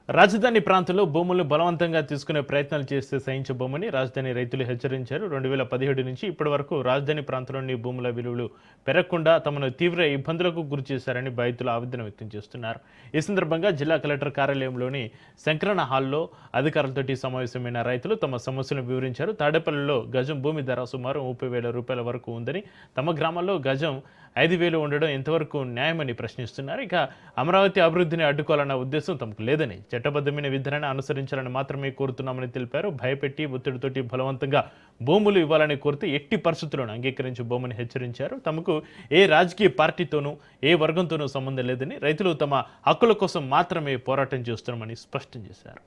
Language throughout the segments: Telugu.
రాజధాని ప్రాంతంలో భూములను బలవంతంగా తీసుకునే ప్రయత్నాలు చేస్తే సహించబోమని రాజధాని రైతులు హెచ్చరించారు. 2017 నుంచి ఇప్పటి వరకు రాజధాని ప్రాంతంలోని భూముల విలువలు పెరగకుండా తమను తీవ్ర ఇబ్బందులకు గురి చేశారని బాధితులు ఆవేదన వ్యక్తం చేస్తున్నారు. ఈ సందర్భంగా జిల్లా కలెక్టర్ కార్యాలయంలోని శంకరణ హాల్లో అధికారులతోటి సమావేశమైన రైతులు తమ సమస్యలను వివరించారు. తాడేపల్లిలో గజం భూమి ధర సుమారు 30,000 రూపాయల వరకు ఉందని, తమ గ్రామాల్లో గజం 5,000 ఉండడం ఎంతవరకు న్యాయమని ప్రశ్నిస్తున్నారు. ఇక అమరావతి అభివృద్ధిని అడ్డుకోవాలన్న ఉద్దేశం తమకు లేదని, చట్టబద్ధమైన విధానాన్ని అనుసరించాలని మాత్రమే కోరుతున్నామని తెలిపారు. భయపెట్టి ఒత్తిడితోటి బలవంతంగా భూములు ఇవ్వాలని కోరితే ఎట్టి పరిస్థితుల్లోనూ అంగీకరించబోమని హెచ్చరించారు. తమకు ఏ రాజకీయ పార్టీతోనూ ఏ వర్గంతోనూ సంబంధం లేదని, రైతులు తమ హక్కుల కోసం మాత్రమే పోరాటం చేస్తున్నామని స్పష్టం చేశారు.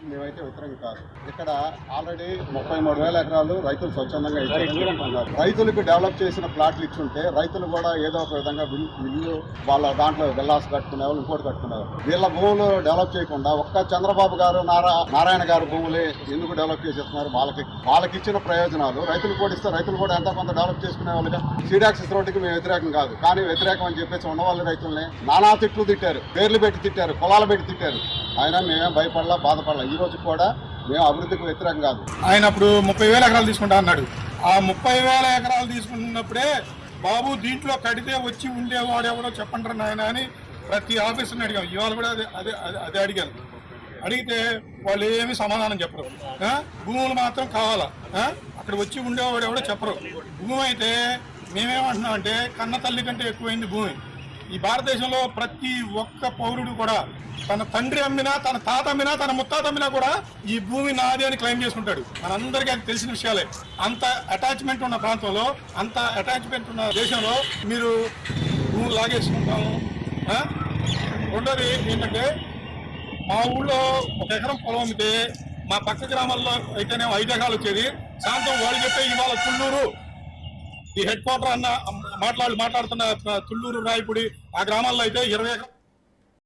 మేమైతే వ్యతిరేకం కాదు. ఇక్కడ ఆల్రెడీ 33,000 ఎకరాలు రైతులు స్వచ్ఛందంగా ఇచ్చారు. రైతులకు డెవలప్ చేసిన ప్లాట్లు ఇచ్చుంటే రైతులు కూడా ఏదో ఒక విధంగా బిల్లు వాళ్ళ దాంట్లో వెల్లాస్ కట్టుకునేవాళ్ళు, ఇంకోటి కట్టుకునేవాళ్ళు. వీళ్ళ భూములు డెవలప్ చేయకుండా ఒక్క చంద్రబాబు గారు నారాయణ గారు భూములే ఎందుకు డెవలప్ చేసేస్తున్నారు? వాళ్ళకి ఇచ్చిన ప్రయోజనాలు రైతులు కూడా ఇస్తే రైతులు కూడా ఎంతో కొంత డెవలప్ చేసుకునే వాళ్ళుగా. సీడాక్సిస్ రోడ్డుకి మేము వ్యతిరేకం కాదు, కానీ వ్యతిరేకం అని చెప్పేసి ఉన్నవాళ్ళు రైతుల్ని నానా తిట్లు తిట్టారు, పేర్లు పెట్టి తిట్టారు, కులాలు పెట్టి తిట్టారు. ఆయన మేమేం భయపడలా, బాధపడలా. ఈ రోజు కూడా మేము అభివృద్ధికి వ్యతిరేకం కాదు. ఆయన అప్పుడు 30,000 ఎకరాలు తీసుకుంటా అన్నాడు. ఆ 30,000 ఎకరాలు తీసుకుంటున్నప్పుడే బాబు దీంట్లో కడితే వచ్చి ఉండేవాడు ఎవడో చెప్పంటారు నాయన అని ప్రతి ఆఫీసర్ని అడిగాం. ఇవాళ కూడా అదే అడిగాను. అడిగితే వాళ్ళు ఏమి సమాధానం చెప్పరు. భూములు మాత్రం కావాలా, అక్కడ వచ్చి ఉండేవాడు ఎవడో చెప్పరు. భూమి అయితే మేమేమంటున్నాం అంటే కన్న తల్లి కంటే ఎక్కువైంది భూమి. ఈ భారతదేశంలో ప్రతి ఒక్క పౌరుడు కూడా తన తండ్రి అమ్మినా, తన తాత అమ్మినా, తన ముత్తాత అమ్మినా కూడా ఈ భూమి నాది అని క్లెయిమ్ చేసుకుంటాడు. మనందరికీ అది తెలిసిన విషయాలే. అంత అటాచ్మెంట్ ఉన్న ప్రాంతంలో, అంత అటాచ్మెంట్ ఉన్న దేశంలో మీరు భూములు లాగేసుకుంటాము. రెండోది ఏంటంటే, మా ఊళ్ళో 1 ఎకరం పొలం అమ్మితే మా పక్క గ్రామాల్లో అయితేనే 5 ఎకరాలు వచ్చేది. సాయంత్రం వాళ్ళు చెప్పే ఇవాళ తుళ్ళూరు ఈ హెడ్ క్వార్టర్ అన్న మాట్లాడుతున్న తుళ్ళూరు, రాయపూడి ఆ గ్రామాల్లో అయితే 20 ఎకరాలు